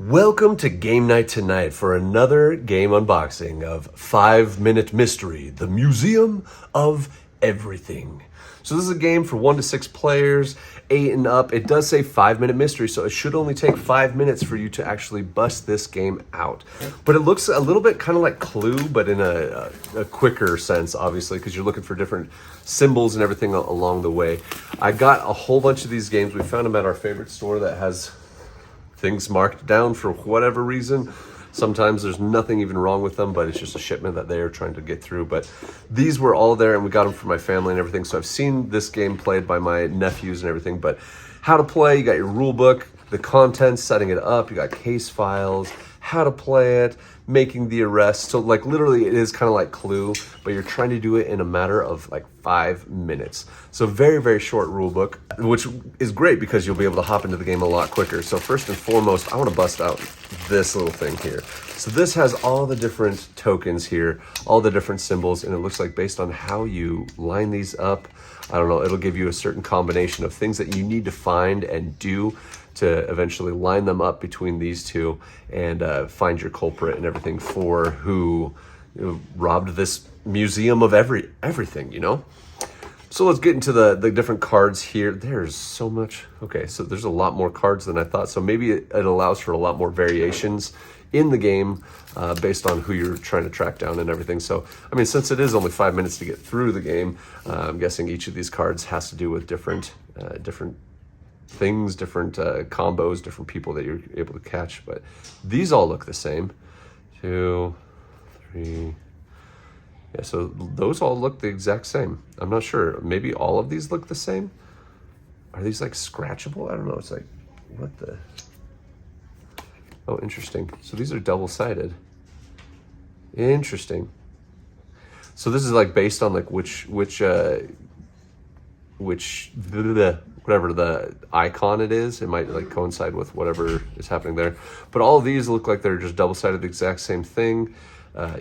Welcome to Game Night Tonight for another game unboxing of 5 Minute Mystery, the Museum of Everything. So this is a game for 1 to 6 players, 8 and up. It does say 5 Minute Mystery, so it should only take 5 minutes for you to actually bust this game out. But it looks a little bit kind of like Clue, but in a quicker sense, obviously, because you're looking for different symbols and everything along the way. I got a whole bunch of these games. We found them at our favorite store that has things marked down for whatever reason. Sometimes there's nothing even wrong with them, but it's just a shipment that they are trying to get through. But these were all there, and we got them for my family and everything. So I've seen this game played by my nephews and everything. But how to play, you got your rule book, the contents, setting it up, you got case files, how to play it, making the arrest. So like literally it is kind of like Clue, but you're trying to do it in a matter of like 5 minutes. So very, very short rule book, which is great because you'll be able to hop into the game a lot quicker. So first and foremost, I want to bust out this little thing here. So this has all the different tokens here, all the different symbols, and it looks like based on how you line these up, I don't know, it'll give you a certain combination of things that you need to find and do to eventually line them up between these two and find your culprit and everything for who robbed this museum of everything, you know? So let's get into the different cards here. There's so much. Okay, so there's a lot more cards than I thought. So maybe it allows for a lot more variations in the game based on who you're trying to track down and everything. So, I mean, since it is only 5 minutes to get through the game, I'm guessing each of these cards has to do with different things, different combos, different people that you're able to catch. But these all look the same. 2, 3. Yeah, so those all look the exact same. I'm not sure. Maybe all of these look the same. Are these like scratchable? I don't know. It's like, what the? Oh, interesting. So these are double-sided. Interesting. So this is like based on like which whatever the icon it is. It might like coincide with whatever is happening there. But all of these look like they're just double-sided, the exact same thing.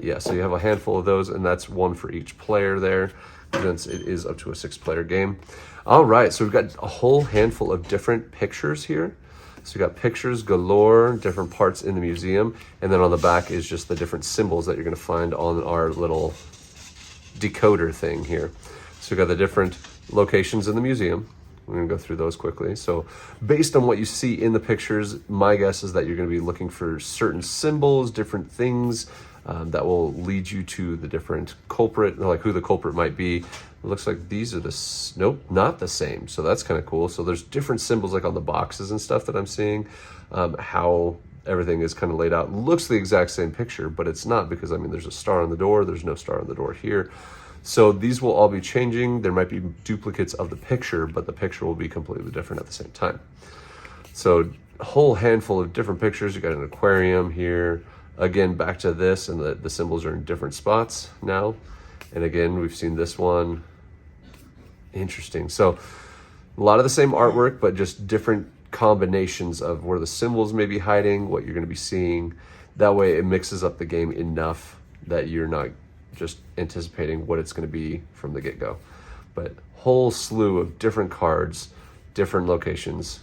Yeah, so you have a handful of those, and that's one for each player there, since it is up to a 6-player game. All right, so we've got a whole handful of different pictures here. So you got pictures galore, different parts in the museum, and then on the back is just the different symbols that you're gonna find on our little decoder thing here. So we got the different locations in the museum. We're gonna go through those quickly. So based on what you see in the pictures, my guess is that you're gonna be looking for certain symbols, different things that will lead you to the different culprit, like who the culprit might be. It looks like these are nope, not the same. So that's kind of cool. So there's different symbols like on the boxes and stuff that I'm seeing, how everything is kind of laid out. It looks the exact same picture, but it's not, because I mean, there's a star on the door, there's no star on the door here. So these will all be changing. There might be duplicates of the picture, but the picture will be completely different at the same time. So a whole handful of different pictures. You got an aquarium here. Again, back to this, and the symbols are in different spots now. And again, we've seen this one. Interesting. So a lot of the same artwork, but just different combinations of where the symbols may be hiding, what you're going to be seeing. That way it mixes up the game enough that you're not just anticipating what it's going to be from the get-go. But whole slew of different cards, different locations.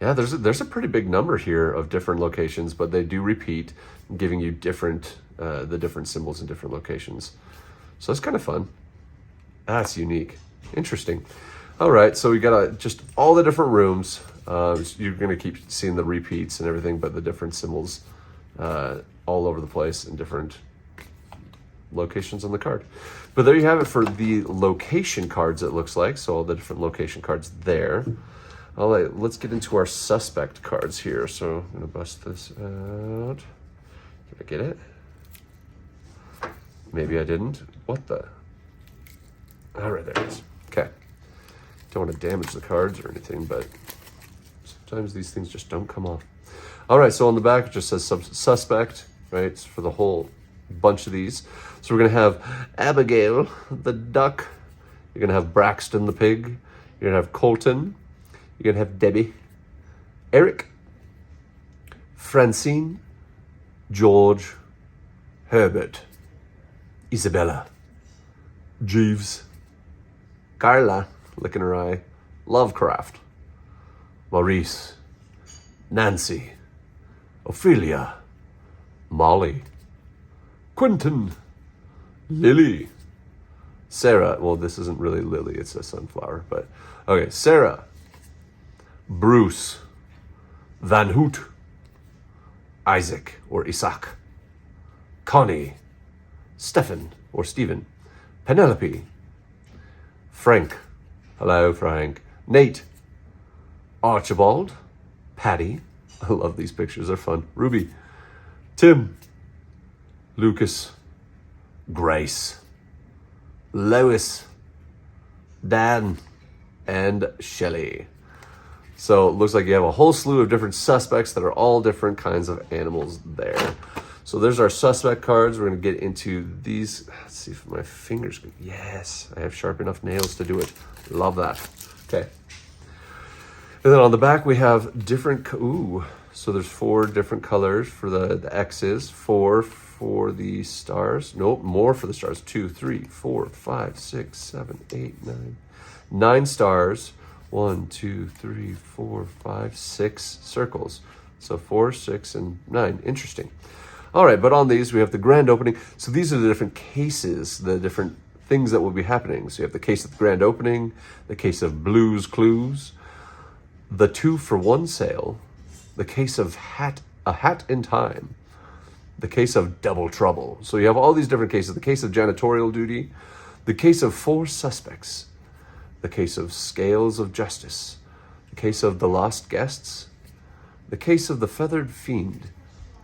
Yeah, there's a pretty big number here of different locations, but they do repeat, giving you different the different symbols in different locations. So that's kind of fun. That's unique. Interesting. All right, so we got just all the different rooms. You're gonna keep seeing the repeats and everything, but the different symbols all over the place in different locations on the card. But there you have it for the location cards, it looks like. So all the different location cards there. All right, let's get into our suspect cards here. So I'm gonna bust this out. Did I get it? Maybe I didn't. What the? All right, there it is. Okay. Don't want to damage the cards or anything, but sometimes these things just don't come off. All right, so on the back it just says suspect, right? It's for the whole bunch of these. So we're gonna have Abigail the duck. You're gonna have Braxton the pig. You're gonna have Colton. You're gonna have Debbie, Eric, Francine, George, Herbert, Isabella, Jeeves, Carla, licking her eye, Lovecraft, Maurice, Nancy, Ophelia, Molly, Quentin, Lily, Sarah. Well, this isn't really Lily, it's a sunflower, but okay. Sarah, Bruce, Van Hoot, Isaac or Isaac, Connie, Stefan or Stephen, Penelope, Frank, hello Frank, Nate, Archibald, Patty, I love these pictures, they're fun, Ruby, Tim, Lucas, Grace, Lois, Dan, and Shelley. So it looks like you have a whole slew of different suspects that are all different kinds of animals there. So there's our suspect cards. We're going to get into these. Let's see if my fingers can. Yes, I have sharp enough nails to do it. Love that. Okay. And then on the back we have different. So there's 4 different colors for the X's, 4 for the stars. Nope, more for the stars. 2, 3, 4, 5, 6, 7, 8, 9. 9 stars. 1, 2, 3, 4, 5, 6 circles. So 4, 6, and 9. Interesting. All right, but on these we have the grand opening. So these are the different cases, the different things that will be happening. So you have the case of the grand opening, the case of Blue's Clues, the 2-for-1 sale, the case of A Hat in Time, the case of Double Trouble. So you have all these different cases. The case of janitorial duty, the case of 4 suspects, the case of Scales of Justice, the case of the Lost Guests, the case of the Feathered Fiend,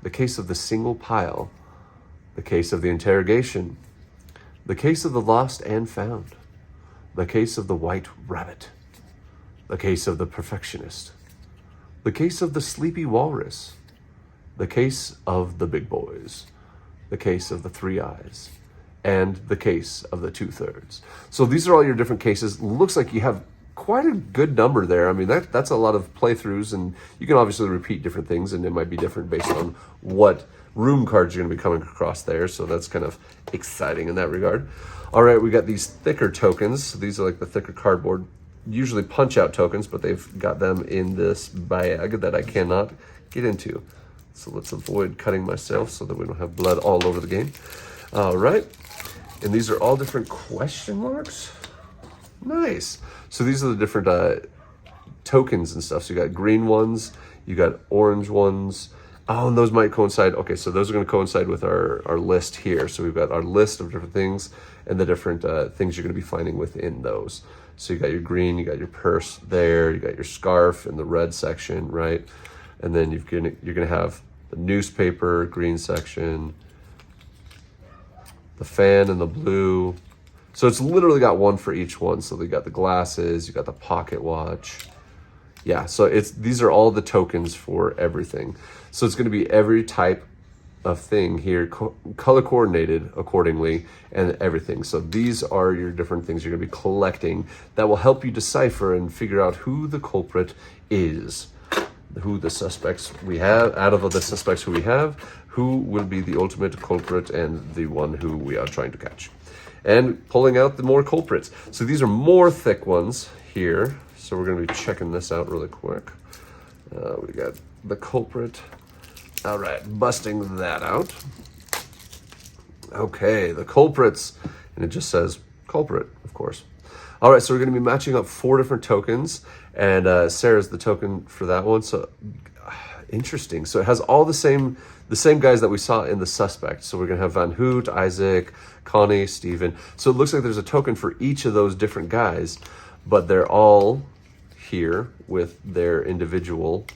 the case of the Single Pile, the case of the Interrogation, the case of the Lost and Found, the case of the White Rabbit, the case of the Perfectionist, the case of the Sleepy Walrus, the case of the Big Boys, the case of the 3 Eyes, and the case of the 2/3. So these are all your different cases. Looks like you have quite a good number there. I mean, that's a lot of playthroughs, and you can obviously repeat different things, and it might be different based on what room cards you're going to be coming across there. So that's kind of exciting in that regard. All right, we got these thicker tokens. So these are like the thicker cardboard, usually punch-out tokens, but they've got them in this bag that I cannot get into. So let's avoid cutting myself so that we don't have blood all over the game. All right. And these are all different question marks. Nice. So these are the different tokens and stuff. So you got green ones, you got orange ones. Oh, and those might coincide. Okay, so those are going to coincide with our list here. So we've got our list of different things and the different things you're going to be finding within those. So you got your green, you got your purse there, you got your scarf in the red section, right? And then you're going to have the newspaper, green section, the fan in the blue. So it's literally got one for each one. So they got the glasses, you got the pocket watch. Yeah, so these are all the tokens for everything. So it's going to be every type of thing here, color coordinated accordingly, and everything. So these are your different things you're going to be collecting that will help you decipher and figure out who the culprit is, who the suspects we have, out of the suspects who we have, who will be the ultimate culprit and the one who we are trying to catch. And pulling out the more culprits. So these are more thick ones here. So we're going to be checking this out really quick. We got the culprit. All right, busting that out. Okay, the culprits. And it just says culprit, of course. All right, so we're going to be matching up 4 different tokens. And Sarah's the token for that one. So interesting. So it has all the same guys that we saw in the suspect. So we're going to have Van Hoot, Isaac, Connie, Stephen. So it looks like there's a token for each of those different guys, but they're all here with their individual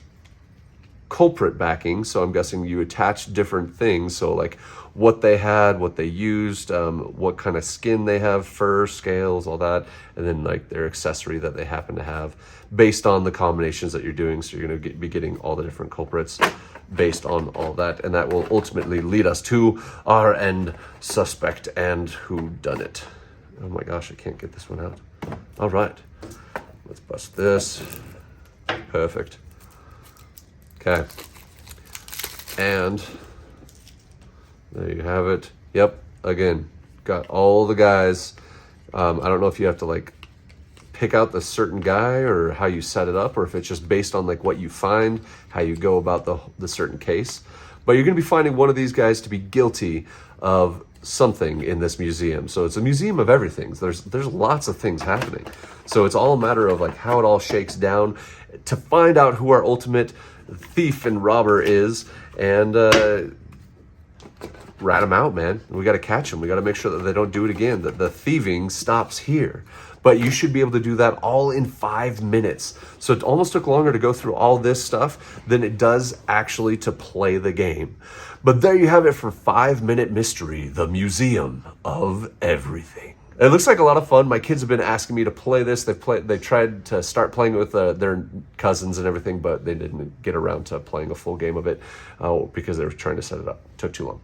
culprit backing. So I'm guessing you attach different things. So like what they had, what they used, what kind of skin they have, fur, scales, all that. And then like their accessory that they happen to have based on the combinations that you're doing. So you're going to be getting all the different culprits based on all that. And that will ultimately lead us to our end suspect and who done it. Oh my gosh, I can't get this one out. All right, let's bust this. Perfect. Okay. And there you have it. Yep. Again, got all the guys. I don't know if you have to like pick out the certain guy or how you set it up, or if it's just based on like what you find, how you go about the certain case. But you're going to be finding one of these guys to be guilty of something in this museum. So it's a museum of everything. There's lots of things happening. So it's all a matter of like how it all shakes down to find out who our ultimate thief and robber is, and rat them out, man. We got to catch them. We got to make sure that they don't do it again, that the thieving stops here. But you should be able to do that all in 5 minutes. So it almost took longer to go through all this stuff than it does actually to play the game. But there you have it for 5-minute mystery, the Museum of Everything. It looks like a lot of fun. My kids have been asking me to play this. They tried to start playing it with their cousins and everything, but they didn't get around to playing a full game of it because they were trying to set it up. It took too long.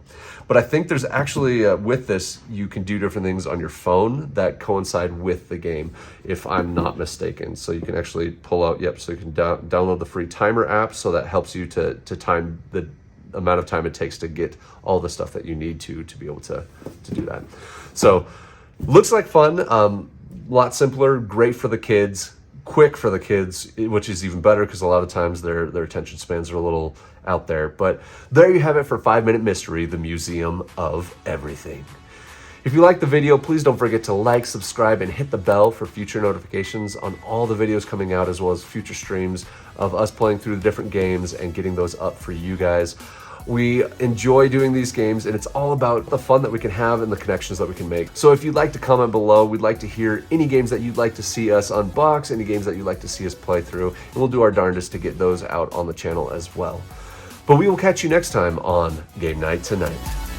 But I think there's actually, with this, you can do different things on your phone that coincide with the game, if I'm not mistaken. So you can actually pull out, so you can download the free timer app, so that helps you to time the amount of time it takes to get all the stuff that you need to be able to do that. So looks like fun, a lot simpler, great for the kids, quick for the kids, which is even better because a lot of times their attention spans are a little out there. But there you have it for 5-minute mystery, the Museum of Everything. If you like the video, please don't forget to like, subscribe, and hit the bell for future notifications on all the videos coming out, as well as future streams of us playing through the different games and getting those up for you guys. We enjoy doing these games, and it's all about the fun that we can have and the connections that we can make. So if you'd like to comment below, we'd like to hear any games that you'd like to see us unbox, any games that you'd like to see us play through, and we'll do our darndest to get those out on the channel as well. But we will catch you next time on Game Night Tonight.